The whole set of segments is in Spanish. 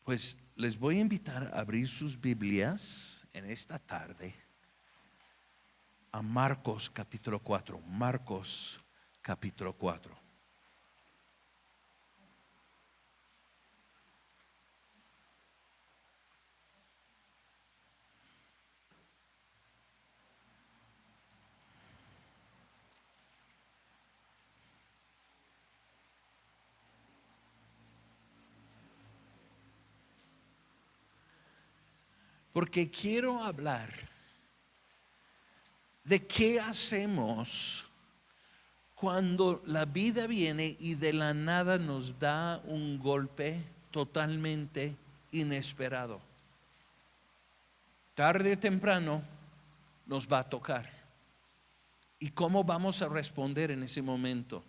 Pues les voy a invitar a abrir sus Biblias en esta tarde a Marcos capítulo 4. Marcos capítulo 4. Porque quiero hablar de qué hacemos cuando la vida viene y de la nada nos da un golpe totalmente inesperado. Tarde o temprano nos va a tocar. ¿Y cómo vamos a responder en ese momento?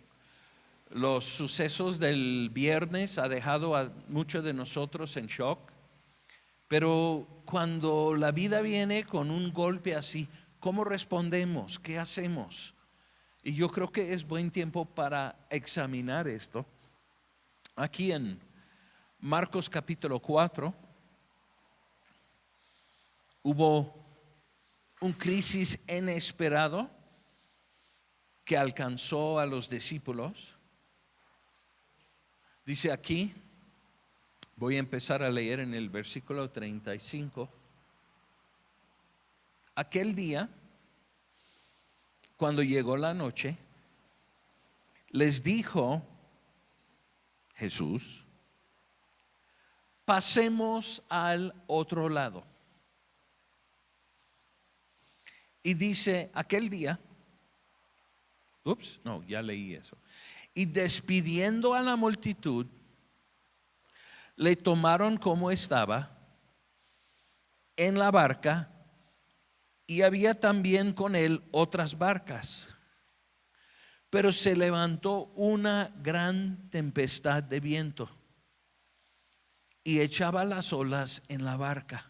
Los sucesos del viernes ha dejado a muchos de nosotros en shock. Pero cuando la vida viene con un golpe así, ¿cómo respondemos? ¿Qué hacemos? Y yo creo que es buen tiempo para examinar esto. Aquí en Marcos capítulo 4 hubo un crisis inesperado que alcanzó a los discípulos. Dice aquí, voy a empezar a leer en el versículo 35. Aquel día, cuando llegó la noche, les dijo Jesús: pasemos al otro lado. Y dice, aquel día, ya leí eso. Y despidiendo a la multitud, le tomaron como estaba en la barca, y había también con él otras barcas. Pero se levantó una gran tempestad de viento y echaba las olas en la barca,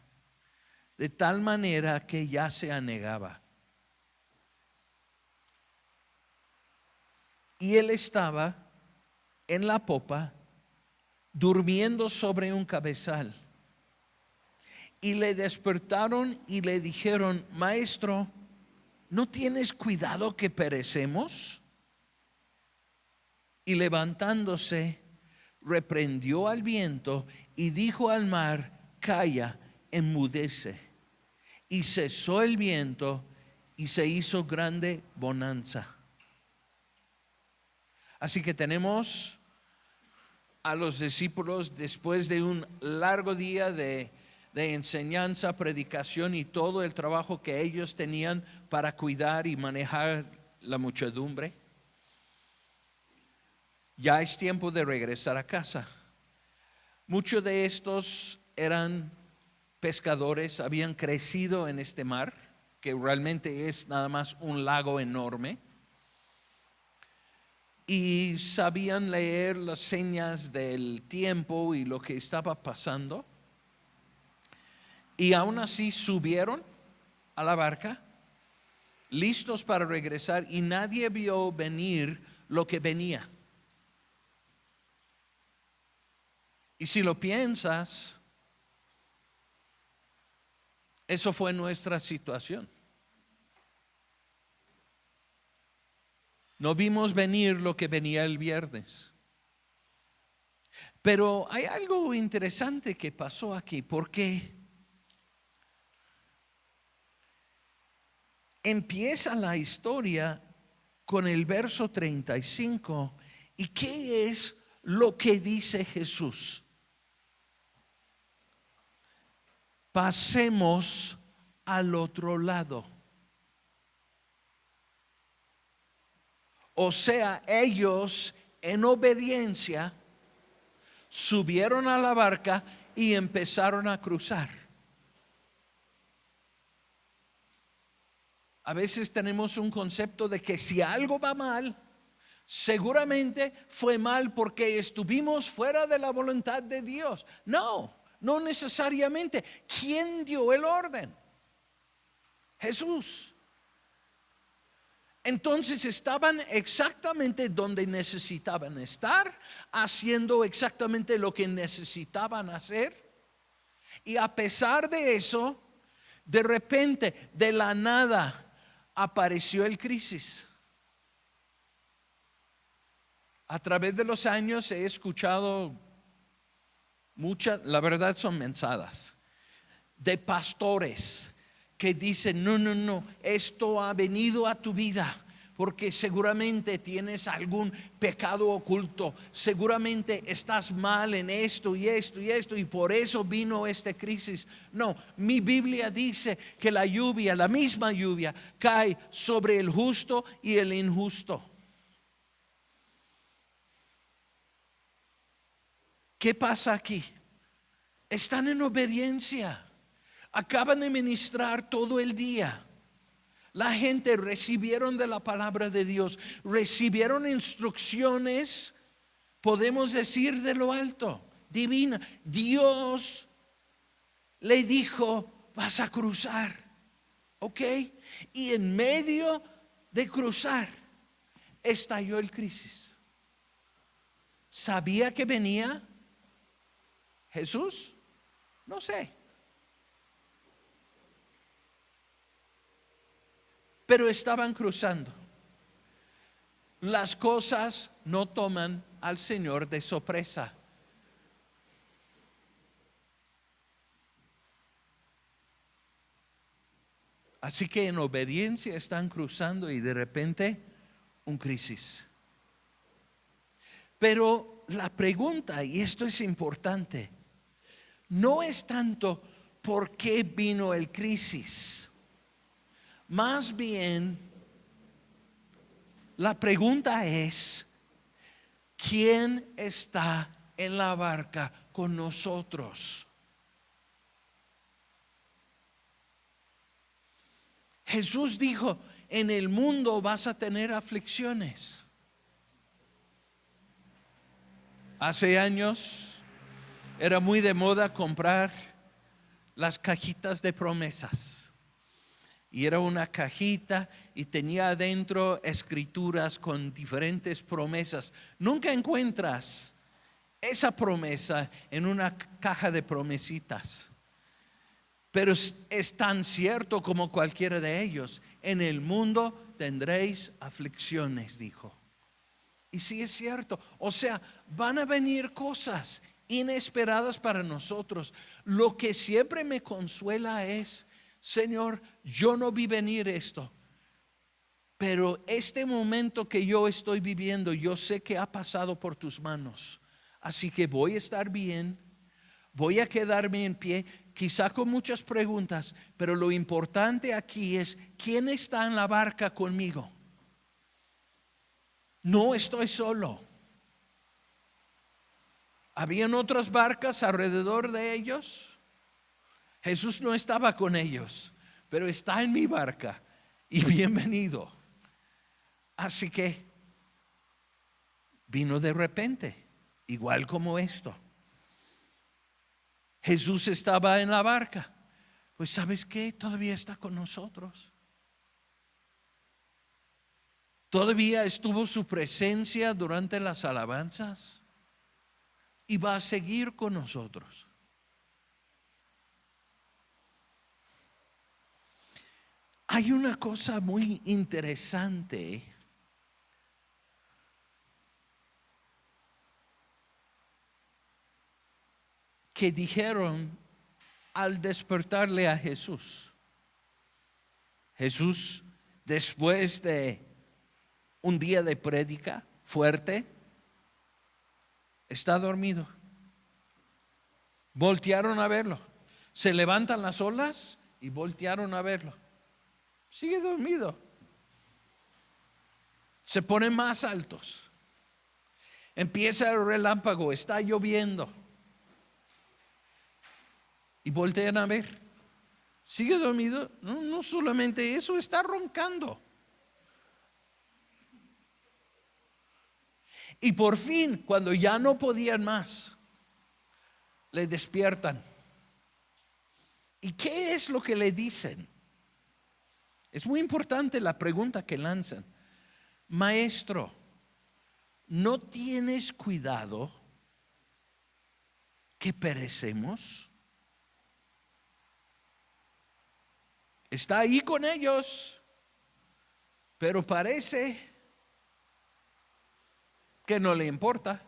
de tal manera que ya se anegaba. Y él estaba en la popa, durmiendo sobre un cabezal. Y le despertaron y le dijeron: Maestro, ¿no tienes cuidado que perecemos? Y levantándose, reprendió al viento y dijo al mar: Calla, enmudece. Y cesó el viento y se hizo grande bonanza. Así que tenemos a los discípulos después de un largo día de enseñanza, predicación y todo el trabajo que ellos tenían para cuidar y manejar la muchedumbre. Ya es tiempo de regresar a casa. Muchos de estos eran pescadores, habían crecido en este mar, que realmente es nada más un lago enorme. Y sabían leer las señas del tiempo y lo que estaba pasando. Y aún así subieron a la barca, listos para regresar, y nadie vio venir lo que venía. Y si lo piensas, eso fue nuestra situación. No vimos venir lo que venía el viernes. Pero hay algo interesante que pasó aquí, porque empieza la historia con el verso 35. ¿Y qué es lo que dice Jesús? Pasemos al otro lado. O sea, ellos en obediencia subieron a la barca y empezaron a cruzar. A veces tenemos un concepto de que si algo va mal, seguramente fue mal porque estuvimos fuera de la voluntad de Dios. No necesariamente. ¿Quién dio el orden? Jesús. Entonces estaban exactamente donde necesitaban estar, haciendo exactamente lo que necesitaban hacer. Y a pesar de eso, de repente, de la nada, apareció el crisis. A través de los años he escuchado muchas, la verdad son mensadas, de pastores que dicen, no, esto ha venido a tu vida porque seguramente tienes algún pecado oculto, seguramente estás mal en esto y esto y esto, y por eso vino esta crisis. No, mi Biblia dice que la lluvia, la misma lluvia, cae sobre el justo y el injusto. ¿Qué pasa aquí? Están en obediencia. Acaban de ministrar todo el día. La gente recibieron de la palabra de Dios, recibieron instrucciones, podemos decir de lo alto, divina. Dios le dijo, vas a cruzar, ¿ok? Y en medio de cruzar, estalló el crisis. ¿Sabía que venía Jesús? No sé. Pero estaban cruzando. Las cosas no toman al Señor de sorpresa. Así que en obediencia están cruzando y de repente un crisis. Pero la pregunta, y esto es importante, no es tanto por qué vino el crisis. Más bien, la pregunta es, ¿quién está en la barca con nosotros? Jesús dijo, en el mundo vas a tener aflicciones. Hace años era muy de moda comprar las cajitas de promesas. Y era una cajita y tenía adentro escrituras con diferentes promesas. Nunca encuentras esa promesa en una caja de promesitas. Pero es tan cierto como cualquiera de ellos. En el mundo tendréis aflicciones, dijo. Y sí es cierto. O sea, van a venir cosas inesperadas para nosotros. Lo que siempre me consuela es, Señor, yo no vi venir esto, pero este momento que yo estoy viviendo, yo sé que ha pasado por tus manos. Así que voy a estar bien, voy a quedarme en pie, quizá con muchas preguntas, pero lo importante aquí es, ¿quién está en la barca conmigo? No estoy solo. ¿Habían otras barcas alrededor de ellos? Jesús no estaba con ellos, pero está en mi barca y bienvenido. Así que vino de repente, igual como esto. Jesús estaba en la barca. Pues ¿sabes qué? Todavía está con nosotros. Todavía estuvo su presencia durante las alabanzas y va a seguir con nosotros. Hay una cosa muy interesante que dijeron al despertarle a Jesús. Jesús, después de un día de prédica fuerte, está dormido. Voltearon a verlo. Se levantan las olas y voltearon a verlo. Sigue dormido. Se ponen más altos. Empieza el relámpago, está lloviendo. Y voltean a ver. Sigue dormido. No solamente eso, está roncando. Y por fin, cuando ya no podían más, le despiertan. ¿Y qué es lo que le dicen? Es muy importante la pregunta que lanzan. Maestro, ¿no tienes cuidado que perecemos? Está ahí con ellos, pero parece que no le importa.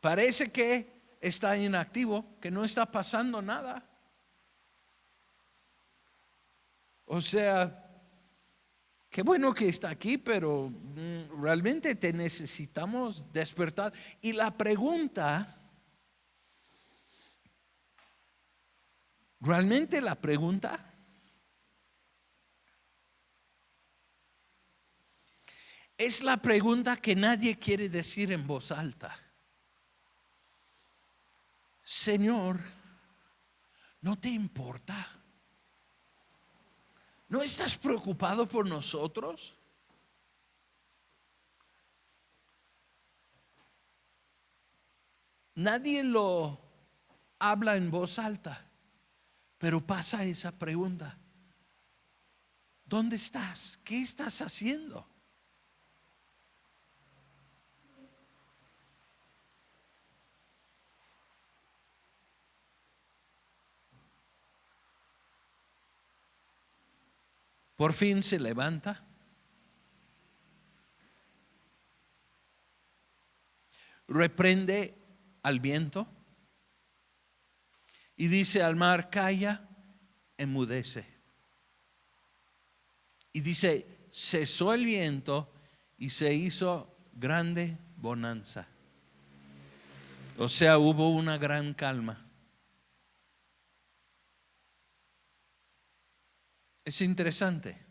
Parece que está inactivo, que no está pasando nada. O sea, qué bueno que está aquí, pero realmente te necesitamos despertar. Y la pregunta, realmente la pregunta es la pregunta que nadie quiere decir en voz alta. Señor, ¿no te importa? ¿No estás preocupado por nosotros? Nadie lo habla en voz alta, pero pasa esa pregunta. ¿Dónde estás? ¿Qué estás haciendo? Por fin se levanta, reprende al viento y dice al mar: calla, enmudece. Y dice: cesó el viento y se hizo grande bonanza. O sea, hubo una gran calma. Es interesante.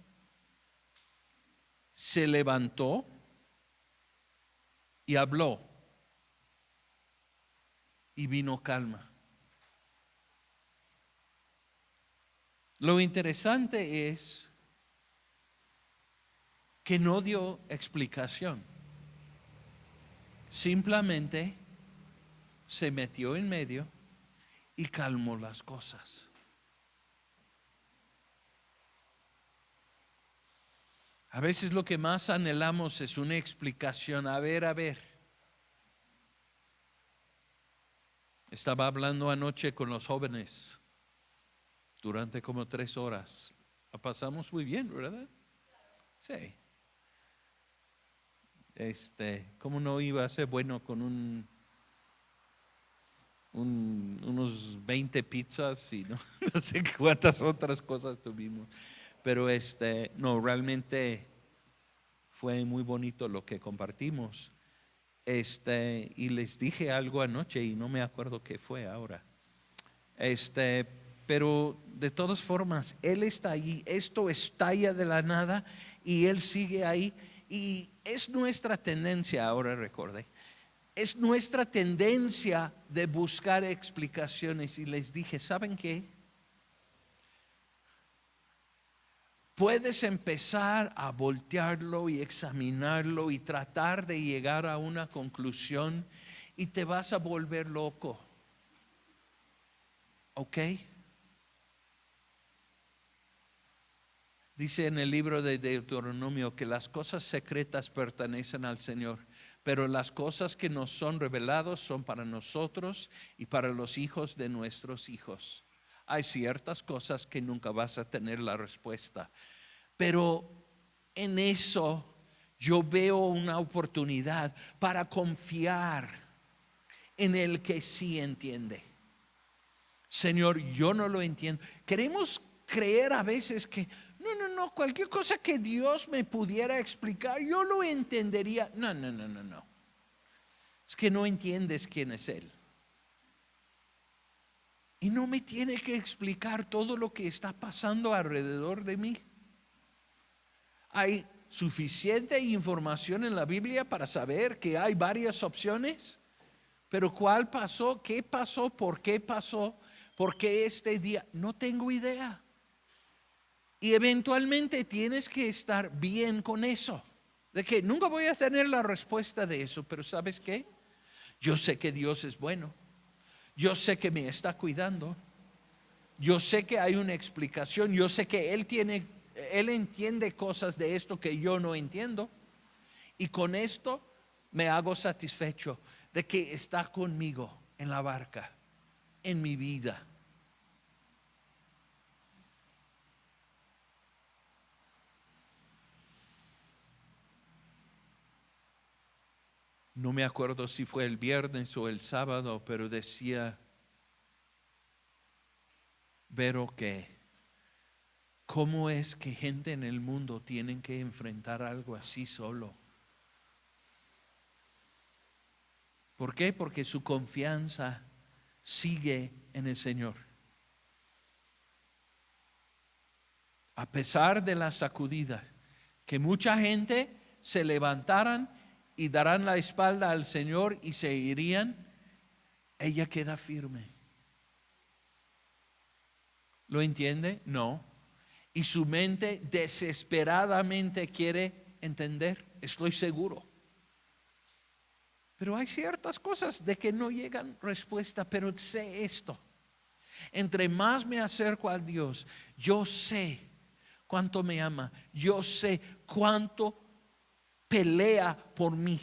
Se levantó y habló y vino calma. Lo interesante es que no dio explicación. Simplemente se metió en medio y calmó las cosas. A veces lo que más anhelamos es una explicación. A ver. Estaba hablando anoche con los jóvenes durante como 3 horas. La pasamos muy bien, ¿verdad? Sí. ¿Cómo no iba a ser bueno con unos 20 pizzas y no sé cuántas otras cosas tuvimos? Pero no, realmente fue muy bonito lo que compartimos. Y les dije algo anoche y no me acuerdo qué fue ahora. Pero de todas formas, Él está ahí. Esto estalla de la nada y Él sigue ahí. Y es nuestra tendencia, ahora recordé, es nuestra tendencia de buscar explicaciones. Y les dije: ¿saben qué? Puedes empezar a voltearlo y examinarlo y tratar de llegar a una conclusión y te vas a volver loco. ¿Ok? Dice en el libro de Deuteronomio que las cosas secretas pertenecen al Señor, pero las cosas que nos son reveladas son para nosotros y para los hijos de nuestros hijos. Hay ciertas cosas que nunca vas a tener la respuesta, pero en eso yo veo una oportunidad para confiar en el que sí entiende. Señor, yo no lo entiendo. Queremos creer a veces que no, cualquier cosa que Dios me pudiera explicar, yo lo entendería. No. Es que no entiendes quién es Él. Y no me tiene que explicar todo lo que está pasando alrededor de mí. Hay suficiente información en la Biblia para saber que hay varias opciones, pero ¿cuál pasó? ¿Qué pasó? ¿Por qué pasó? ¿Por qué este día? No tengo idea. Y eventualmente tienes que estar bien con eso, de que nunca voy a tener la respuesta de eso, pero ¿sabes qué? Yo sé que Dios es bueno. Yo sé que me está cuidando. Yo sé que hay una explicación. Yo sé que Él entiende cosas de esto que yo no entiendo. Y con esto me hago satisfecho de que está conmigo en la barca, en mi vida. no me acuerdo si fue el viernes o el sábado, pero decía Vero que cómo es que gente en el mundo tienen que enfrentar algo así solo. ¿Por qué? Porque su confianza sigue en el Señor. A pesar de la sacudida, que mucha gente se levantaran y darán la espalda al Señor y se irían, ella queda firme. ¿Lo entiende? No. Y su mente desesperadamente quiere entender, estoy seguro. Pero hay ciertas cosas de que no llegan respuesta, pero sé esto. Entre más me acerco a Dios, yo sé cuánto me ama, yo sé cuánto pelea por mí,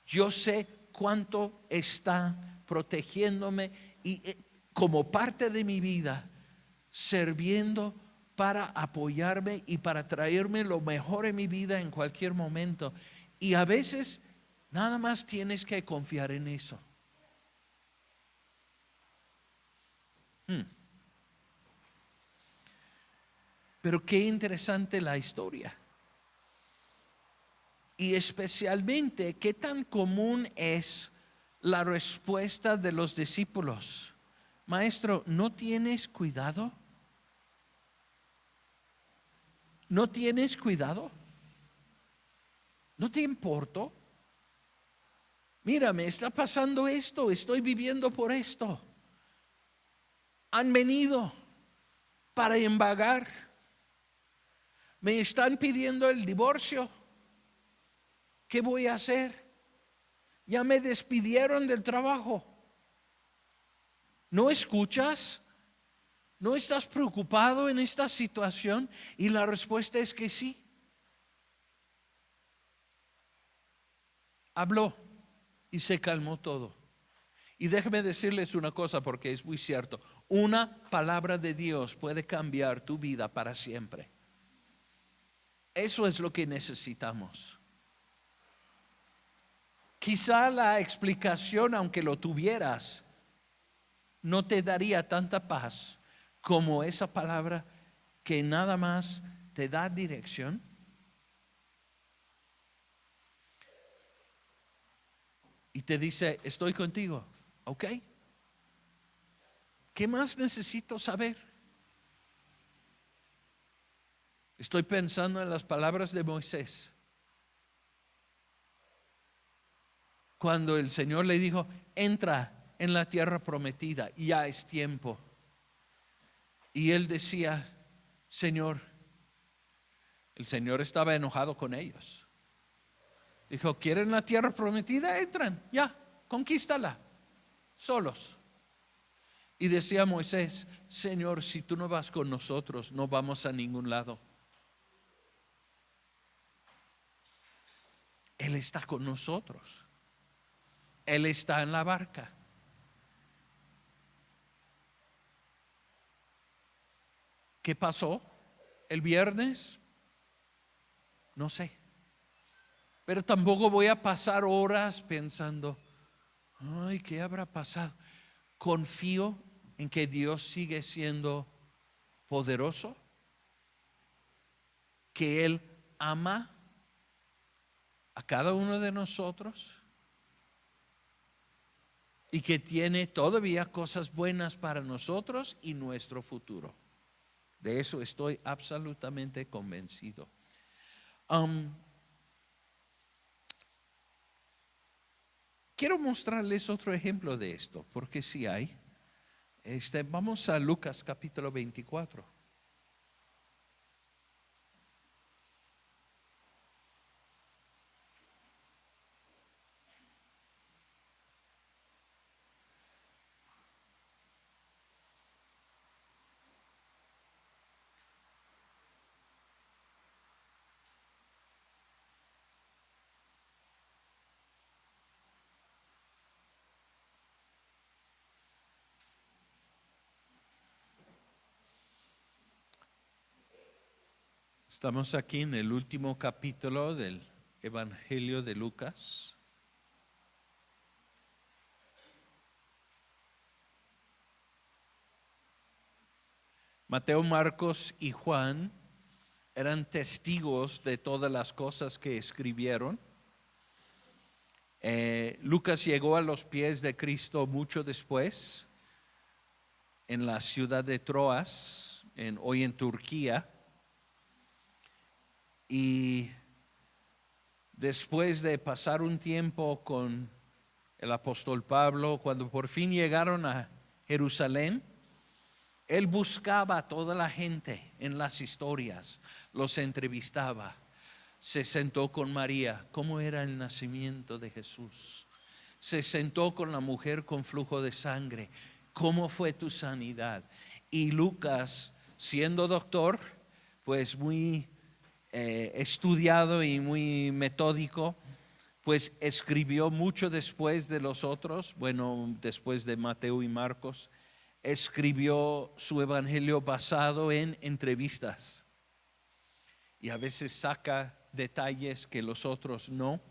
yo sé cuánto está protegiéndome y como parte de mi vida, sirviendo para apoyarme y para traerme lo mejor en mi vida en cualquier momento. Y a veces nada más tienes que confiar en eso. Pero qué interesante la historia. Y especialmente qué tan común es la respuesta de los discípulos. Maestro, ¿no tienes cuidado? ¿No tienes cuidado? ¿No te importo? Mira, me está pasando esto, estoy viviendo por esto. Han venido para embargar. Me están pidiendo el divorcio. ¿Qué voy a hacer? Ya me despidieron del trabajo. ¿No escuchas? ¿No estás preocupado en esta situación? Y la respuesta es que sí. Habló y se calmó todo. Y déjeme decirles una cosa porque es muy cierto. Una palabra de Dios puede cambiar tu vida para siempre. Eso es lo que necesitamos. Quizá la explicación, aunque lo tuvieras, no te daría tanta paz como esa palabra que nada más te da dirección. Y te dice, estoy contigo, ¿ok? ¿Qué más necesito saber? Estoy pensando en las palabras de Moisés. Cuando el Señor le dijo, entra en la tierra prometida, ya es tiempo. Y él decía, Señor, el Señor estaba enojado con ellos. Dijo, ¿quieren la tierra prometida? Entran, ya, conquístala, solos. Y decía Moisés, Señor, si tú no vas con nosotros, no vamos a ningún lado. Él está con nosotros. Él está en la barca. ¿Qué pasó el viernes? No sé. Pero tampoco voy a pasar horas pensando, ay, ¿qué habrá pasado? Confío en que Dios sigue siendo poderoso, que Él ama a cada uno de nosotros y que tiene todavía cosas buenas para nosotros y nuestro futuro. De eso estoy absolutamente convencido. Quiero mostrarles otro ejemplo de esto, porque sí hay. Vamos a Lucas capítulo 24. Estamos aquí en el último capítulo del Evangelio de Lucas. Mateo, Marcos y Juan eran testigos de todas las cosas que escribieron. Lucas llegó a los pies de Cristo mucho después, en la ciudad de Troas, hoy en Turquía. Y después de pasar un tiempo con el apóstol Pablo, cuando por fin llegaron a Jerusalén, él buscaba a toda la gente en las historias, los entrevistaba. Se sentó con María, ¿cómo era el nacimiento de Jesús? Se sentó con la mujer con flujo de sangre, ¿cómo fue tu sanidad? Y Lucas, siendo doctor, pues muy estudiado y muy metódico, pues escribió mucho después de los otros, bueno, después de Mateo y Marcos, escribió su evangelio basado en entrevistas. Y a veces saca detalles que los otros no.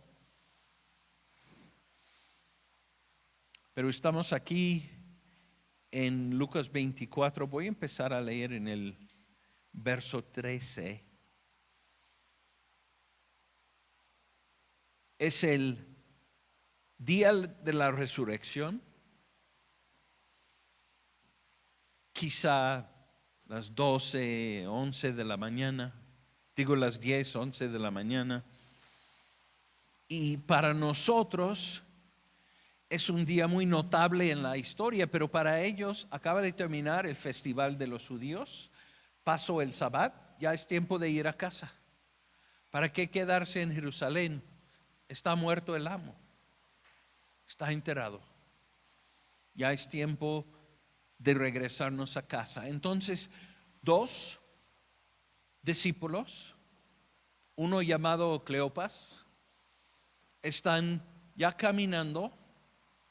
Pero estamos aquí en Lucas 24. Voy a empezar a leer en el verso 13. Es el día de la resurrección. Quizá las 12, 11 de la mañana. Digo las 10, 11 de la mañana. Y para nosotros es un día muy notable en la historia, pero para ellos acaba de terminar el festival de los judíos, pasó el Sabbat, ya es tiempo de ir a casa. ¿Para qué quedarse en Jerusalén? Está muerto el amo, está enterrado. Ya es tiempo de regresarnos a casa. Entonces, dos discípulos, uno llamado Cleopas, están ya caminando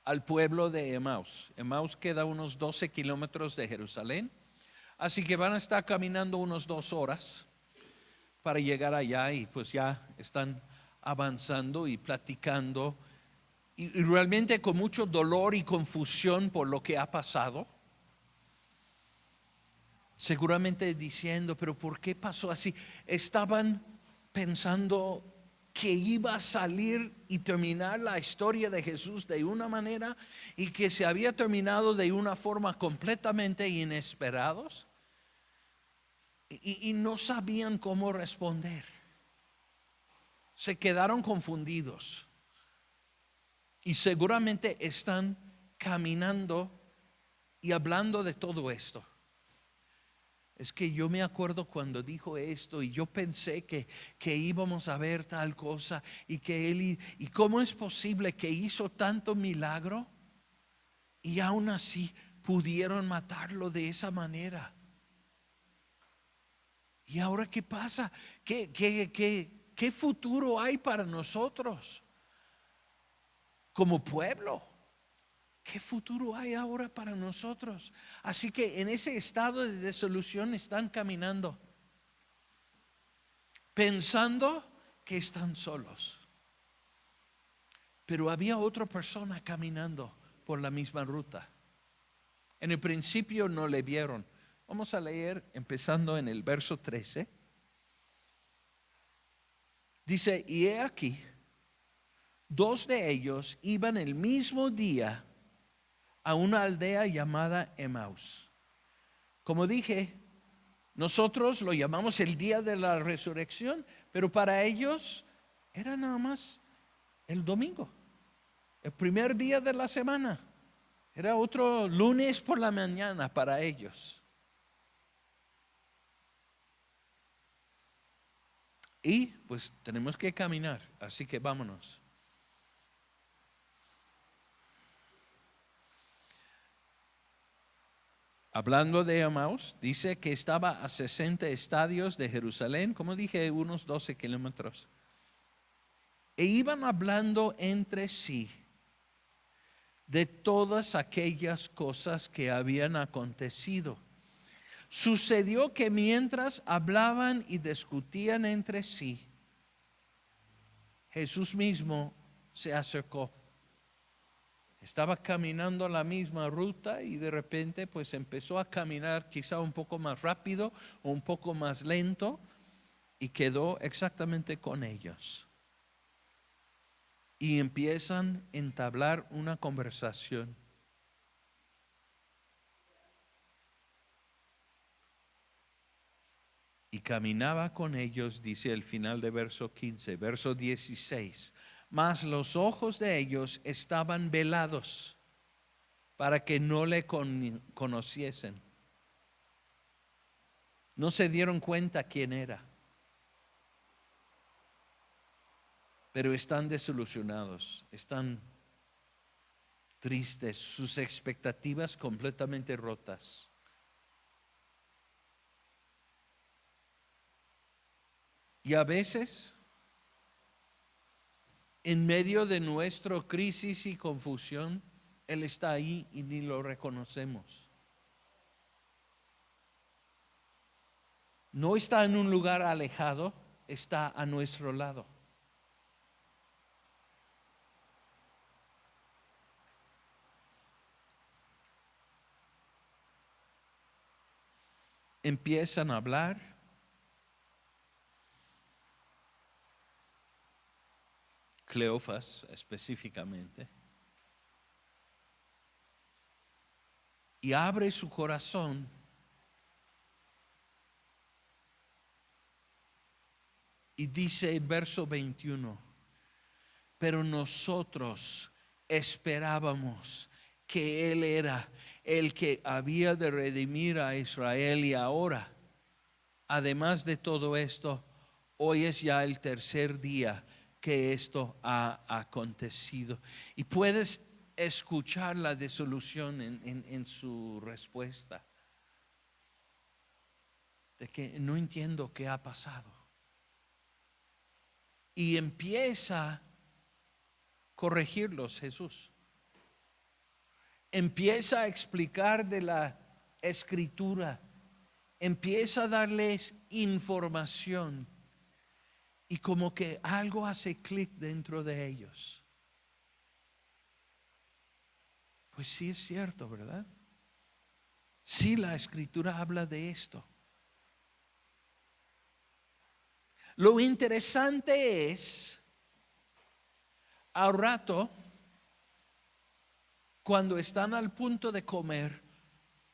al pueblo de Emaús. Emaús queda unos 12 kilómetros de Jerusalén, así que van a estar caminando unos 2 horas para llegar allá, y pues ya están avanzando y platicando, y realmente con mucho dolor y confusión por lo que ha pasado. Seguramente diciendo, pero ¿por qué pasó así? Estaban pensando que iba a salir y terminar la historia de Jesús de una manera, y que se había terminado de una forma completamente inesperados, y no sabían cómo responder. Se quedaron confundidos y seguramente están caminando y hablando de todo esto. Es que yo me acuerdo cuando dijo esto, y yo pensé que íbamos a ver tal cosa, y que él, y cómo es posible que hizo tanto milagro y aún así pudieron matarlo de esa manera. ¿Y ahora qué pasa? ¿Qué futuro hay para nosotros como pueblo? ¿Qué futuro hay ahora para nosotros? Así que en ese estado de desolución están caminando, pensando que están solos. Pero había otra persona caminando por la misma ruta. En el principio no le vieron. Vamos a leer empezando en el verso 13. Dice, y he aquí, 2 de ellos iban el mismo día a una aldea llamada Emaús. Como dije, nosotros lo llamamos el día de la resurrección, pero para ellos era nada más el domingo, el primer día de la semana. Era otro lunes por la mañana para ellos. Y pues tenemos que caminar, así que vámonos. Hablando de Emaús, dice que estaba a 60 estadios de Jerusalén, como dije, unos 12 kilómetros. E iban hablando entre sí de todas aquellas cosas que habían acontecido. Sucedió que mientras hablaban y discutían entre sí, Jesús mismo se acercó. Estaba caminando la misma ruta y de repente pues empezó a caminar quizá un poco más rápido o un poco más lento y quedó exactamente con ellos. Y empiezan a entablar una conversación. Y caminaba con ellos, dice el final de verso 15, verso 16. Mas los ojos de ellos estaban velados para que no le conociesen. No se dieron cuenta quién era. Pero están desilusionados, están tristes, sus expectativas completamente rotas. Y a veces, en medio de nuestra crisis y confusión, Él está ahí y ni lo reconocemos. No está en un lugar alejado, está a nuestro lado. Empiezan a hablar. Cleofas específicamente. Y abre su corazón y dice en verso 21, pero nosotros esperábamos que Él era el que había de redimir a Israel y ahora, además de todo esto, hoy es ya el tercer día que esto ha acontecido. Y puedes escuchar la desilusión en su respuesta. De que no entiendo qué ha pasado. Y empieza a corregirlos Jesús. Empieza a explicar de la escritura. Empieza a darles información. Y como que algo hace clic dentro de ellos. Pues sí es cierto, ¿verdad? Sí, la escritura habla de esto. Lo interesante es, al rato, cuando están al punto de comer,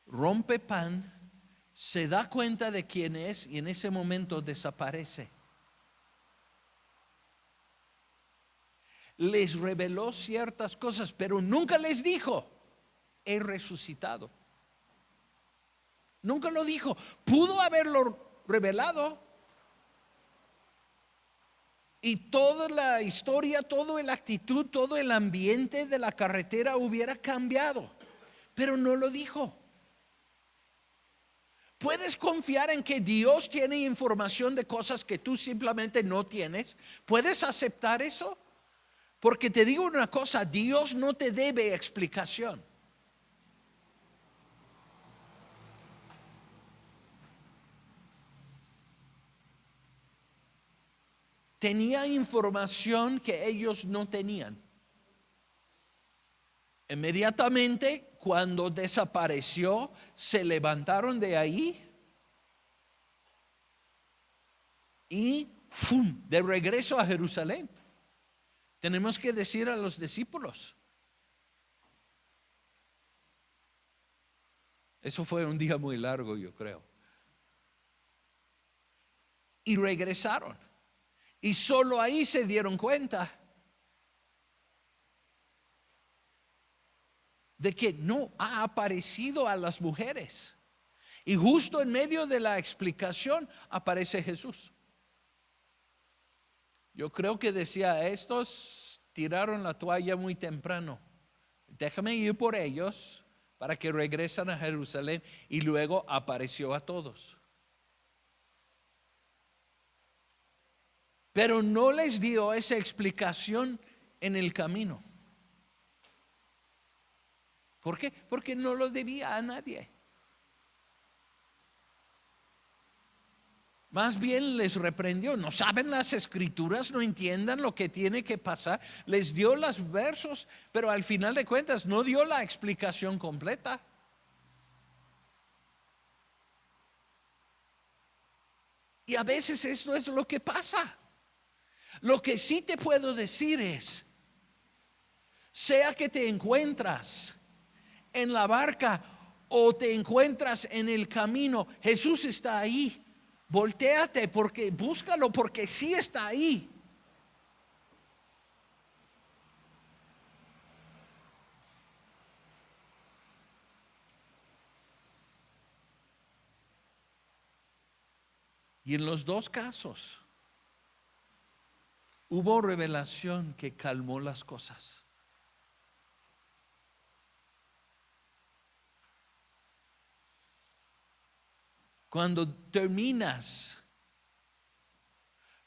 rompe pan, se da cuenta de quién es y en ese momento desaparece. Les reveló ciertas cosas, pero nunca les dijo, he resucitado. Nunca lo dijo. Pudo haberlo revelado. Y toda la historia, toda la actitud, todo el ambiente de la carretera hubiera cambiado. Pero no lo dijo. ¿Puedes confiar en que Dios tiene información de cosas que tú simplemente no tienes? ¿Puedes aceptar eso? Porque te digo una cosa, Dios no te debe explicación. Tenía información que ellos no tenían. Inmediatamente, cuando desapareció, se levantaron de ahí y ¡fum!, de regreso a Jerusalén. Tenemos que decir a los discípulos. Eso fue un día muy largo, yo creo. Y regresaron. Y solo ahí se dieron cuenta de que no ha aparecido a las mujeres. Y justo en medio de la explicación aparece Jesús. Yo creo que decía, estos tiraron la toalla muy temprano. Déjame ir por ellos para que regresen a Jerusalén. Y luego apareció a todos. Pero no les dio esa explicación en el camino. ¿Por qué? Porque no lo debía a nadie. Más bien les reprendió. No saben las escrituras, no entiendan lo que tiene que pasar. Les dio los versos, pero al final de cuentas no dio la explicación completa. Y a veces esto es lo que pasa. Lo que sí te puedo decir es, sea que te encuentras en la barca o te encuentras en el camino, Jesús está ahí. Voltéate, porque búscalo, porque sí está ahí. Y en los dos casos hubo revelación que calmó las cosas. Cuando terminas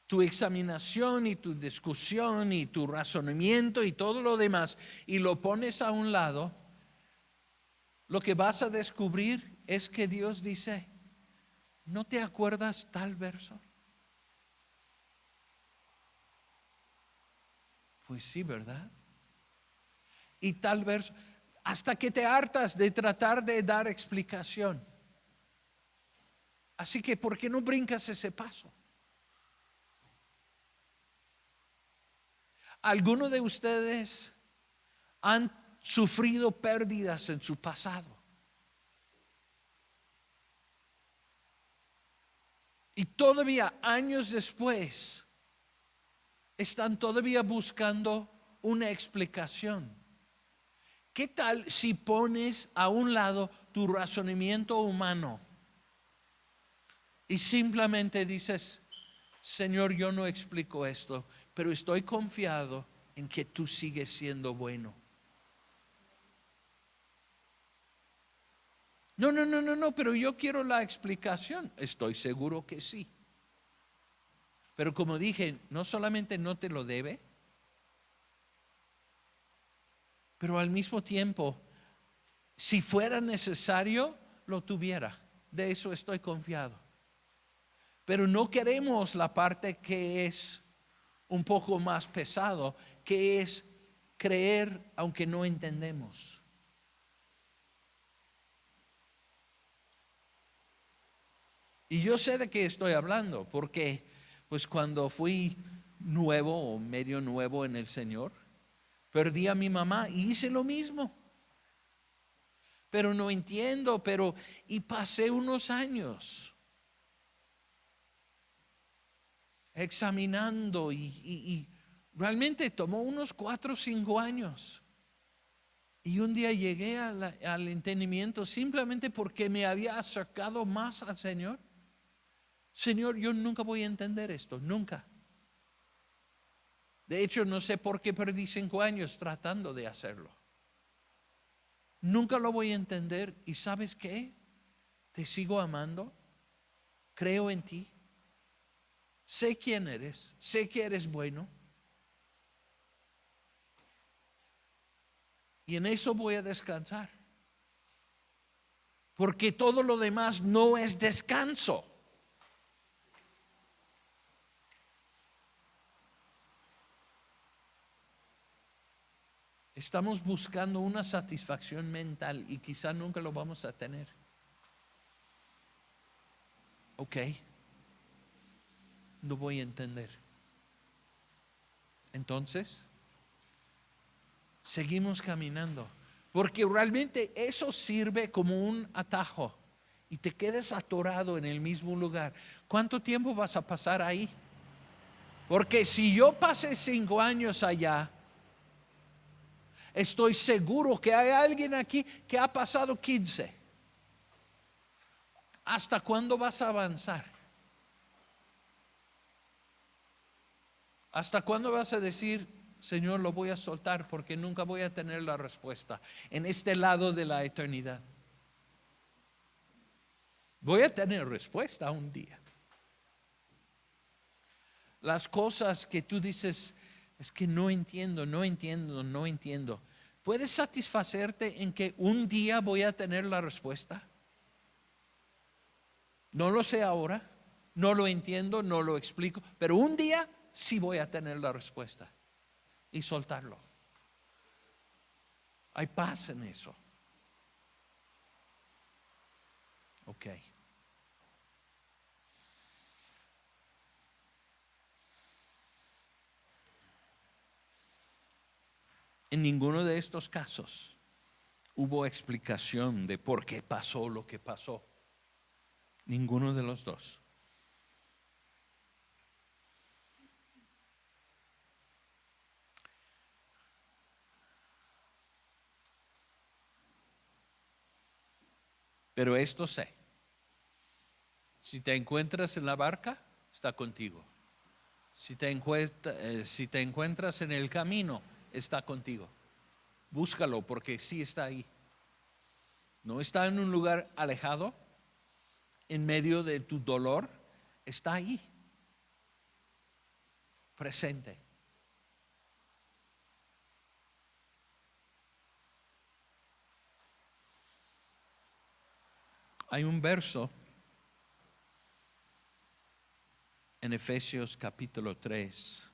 tu examinación y tu discusión y tu razonamiento y todo lo demás y lo pones a un lado, lo que vas a descubrir es que Dios dice, ¿no te acuerdas tal verso? Pues sí, ¿verdad? Y tal verso, hasta que te hartas de tratar de dar explicación. Así que, ¿por qué no brincas ese paso? Algunos de ustedes han sufrido pérdidas en su pasado. Y todavía años después están todavía buscando una explicación. ¿Qué tal si pones a un lado tu razonamiento humano y simplemente dices, Señor, yo no explico esto, pero estoy confiado en que tú sigues siendo bueno? No, pero yo quiero la explicación. Estoy seguro que sí. Pero como dije, no solamente no te lo debe, pero al mismo tiempo, si fuera necesario, lo tuviera. De eso estoy confiado. Pero no queremos la parte que es un poco más pesado, que es creer aunque no entendemos. Y yo sé de qué estoy hablando, porque pues cuando fui nuevo o medio nuevo en el Señor, perdí a mi mamá y hice lo mismo. Pero no entiendo, y pasé unos años examinando y realmente tomó unos 4 o 5 años. Y un día llegué al entendimiento simplemente porque me había acercado más al Señor. Señor, yo nunca voy a entender esto, nunca. De hecho, no sé por qué perdí 5 años tratando de hacerlo. Nunca lo voy a entender. ¿Y sabes qué? Te sigo amando. Creo en ti. Sé quién eres. Sé que eres bueno. Y en eso voy a descansar. Porque todo lo demás no es descanso. Estamos buscando una satisfacción mental y quizá nunca lo vamos a tener. Ok, no voy a entender. Entonces, seguimos caminando, porque realmente eso sirve como un atajo y te quedas atorado en el mismo lugar. ¿Cuánto tiempo vas a pasar ahí? Porque si yo pasé 5 años allá, estoy seguro que hay alguien aquí que ha pasado 15. ¿Hasta cuándo vas a avanzar? ¿Hasta cuándo vas a decir, Señor, lo voy a soltar porque nunca voy a tener la respuesta en este lado de la eternidad? Voy a tener respuesta un día. Las cosas que tú dices, es que no entiendo. ¿Puedes satisfacerte en que un día voy a tener la respuesta? No lo sé ahora, no lo entiendo, no lo explico, pero un día sí voy a tener la respuesta y soltarlo. Hay paz en eso. Ok. En ninguno de estos casos hubo explicación de por qué pasó lo que pasó. Ninguno de los dos. Pero esto sé. Si te encuentras en la barca, está contigo. Si te encuentras en el camino, está contigo. Búscalo porque sí está ahí. No está en un lugar alejado, en medio de tu dolor, está ahí, presente. Hay un verso en Efesios capítulo 3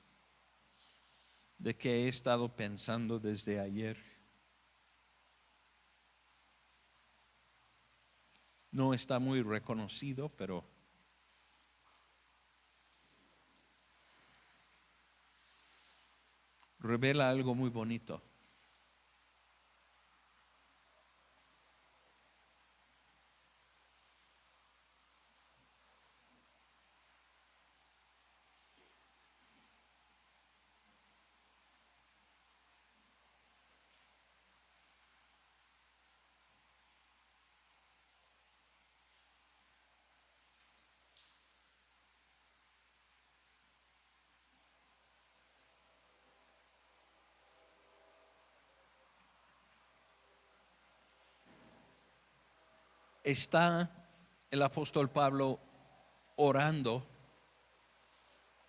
de que he estado pensando desde ayer. No está muy reconocido, pero revela algo muy bonito. Está el apóstol Pablo orando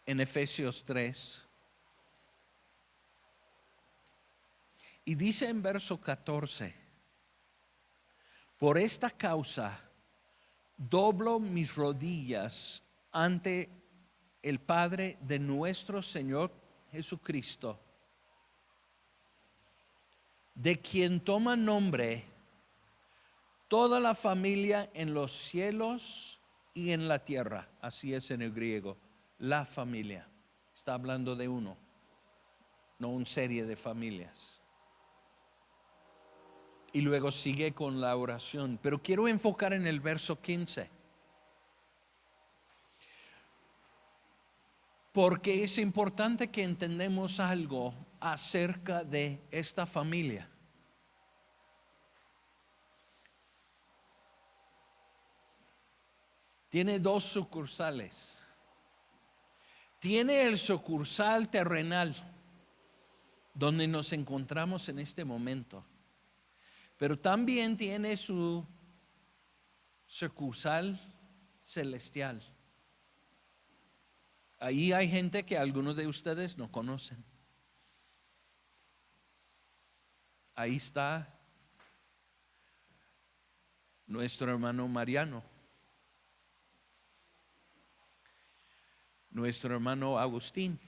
en Efesios 3 y dice en verso 14: por esta causa doblo mis rodillas ante el Padre de nuestro Señor Jesucristo, de quien toma nombre toda la familia en los cielos y en la tierra. Así es en el griego, la familia. Está hablando de uno, no una serie de familias. Y luego sigue con la oración, pero quiero enfocar en el verso 15. Porque es importante que entendamos algo acerca de esta familia. Tiene dos sucursales. Tiene el sucursal terrenal, donde nos encontramos en este momento. Pero también tiene su sucursal celestial. Ahí hay gente que algunos de ustedes no conocen. Ahí está nuestro hermano Mariano, nuestro hermano Agustín,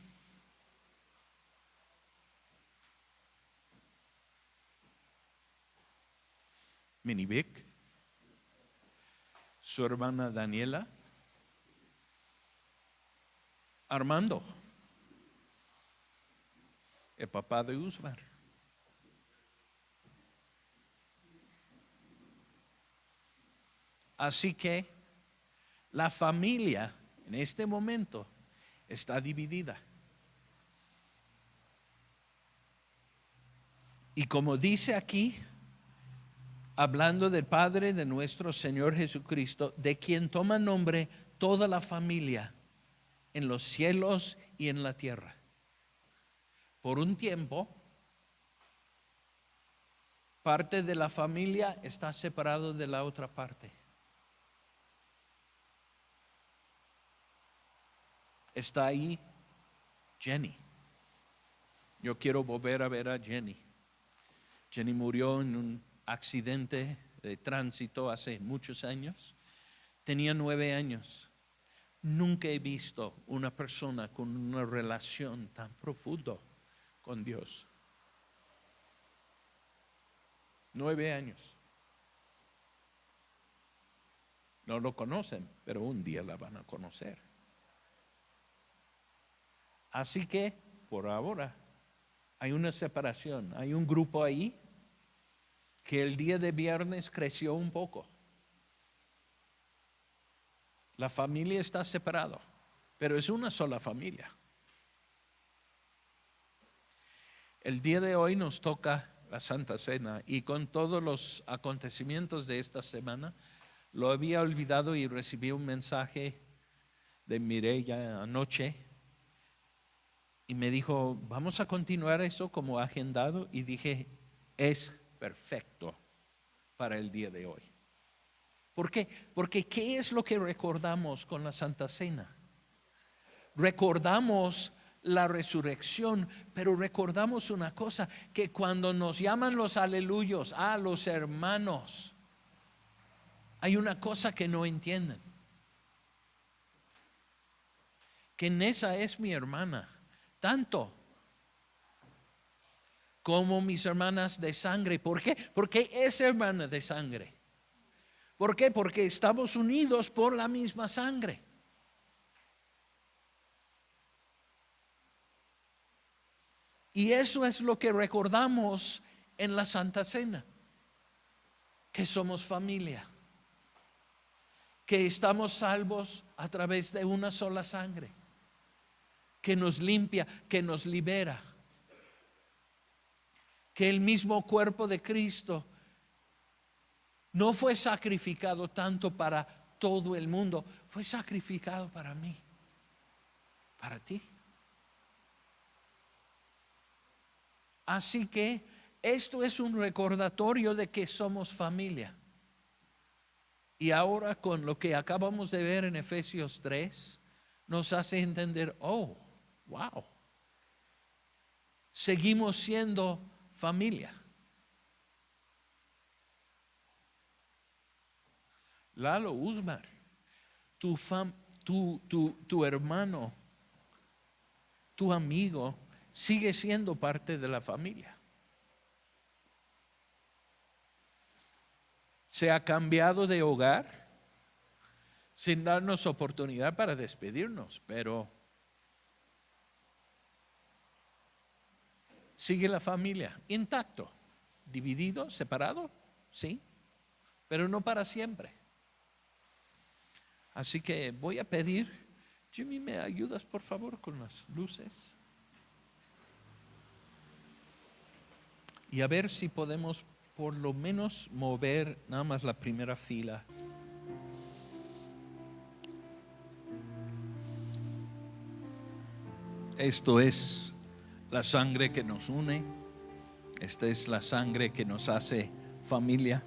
Minivic, su hermana Daniela, Armando, el papá de Usmar. Así que la familia en este momento está dividida. Y como dice aquí, hablando del Padre de nuestro Señor Jesucristo, de quien toma nombre toda la familia en los cielos y en la tierra. Por un tiempo, parte de la familia está separado de la otra parte. Está ahí Jenny. Yo quiero volver a ver a Jenny. Jenny murió en un accidente de tránsito hace muchos años. Tenía 9 años. Nunca he visto una persona con una relación tan profunda con Dios. 9 años. No lo conocen, pero un día la van a conocer. Así que, por ahora, hay una separación. Hay un grupo ahí que el día de viernes creció un poco. La familia está separada, pero es una sola familia. El día de hoy nos toca la Santa Cena y con todos los acontecimientos de esta semana, lo había olvidado y recibí un mensaje de Mireya anoche y me dijo, vamos a continuar eso como agendado, y dije, es perfecto para el día de hoy. ¿Por qué? Porque ¿qué es lo que recordamos con la Santa Cena? Recordamos la resurrección, pero recordamos una cosa, que cuando nos llaman los aleluyos, los hermanos, hay una cosa que no entienden, que esa es mi hermana, tanto como mis hermanas de sangre. ¿Por qué? Porque es hermana de sangre. ¿Por qué? Porque estamos unidos por la misma sangre. Y eso es lo que recordamos en la Santa Cena, que somos familia, que estamos salvos a través de una sola sangre, que nos limpia, que nos libera, que el mismo cuerpo de Cristo no fue sacrificado tanto para todo el mundo, fue sacrificado para mí, para ti. Así que esto es un recordatorio de que somos familia. Y ahora con lo que acabamos de ver en Efesios 3, nos hace entender, wow, seguimos siendo familia. Lalo Usmar, tu hermano, tu amigo, sigue siendo parte de la familia. Se ha cambiado de hogar sin darnos oportunidad para despedirnos, pero sigue la familia intacto, dividido, separado, sí, pero no para siempre. Así que voy a pedir, Jimmy, ¿me ayudas por favor con las luces? Y a ver si podemos por lo menos mover nada más la primera fila. Esto es la sangre que nos une. Esta es la sangre que nos hace familia.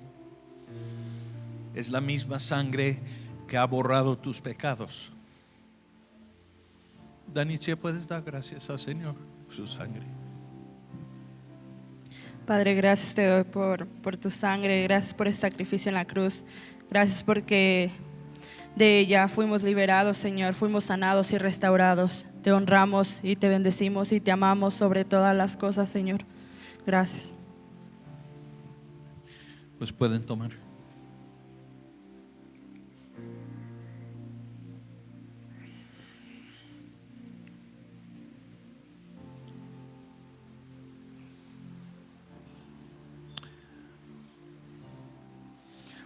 Es la misma sangre que ha borrado tus pecados. Danicia, ¿puedes dar gracias al Señor por su sangre? Padre, gracias te doy por tu sangre, gracias por el sacrificio en la cruz, gracias porque de ella fuimos liberados, Señor, fuimos sanados y restaurados. Te honramos y te bendecimos y te amamos sobre todas las cosas, Señor. Gracias. Pues pueden tomar.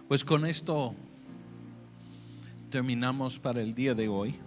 Pues con esto terminamos para el día de hoy.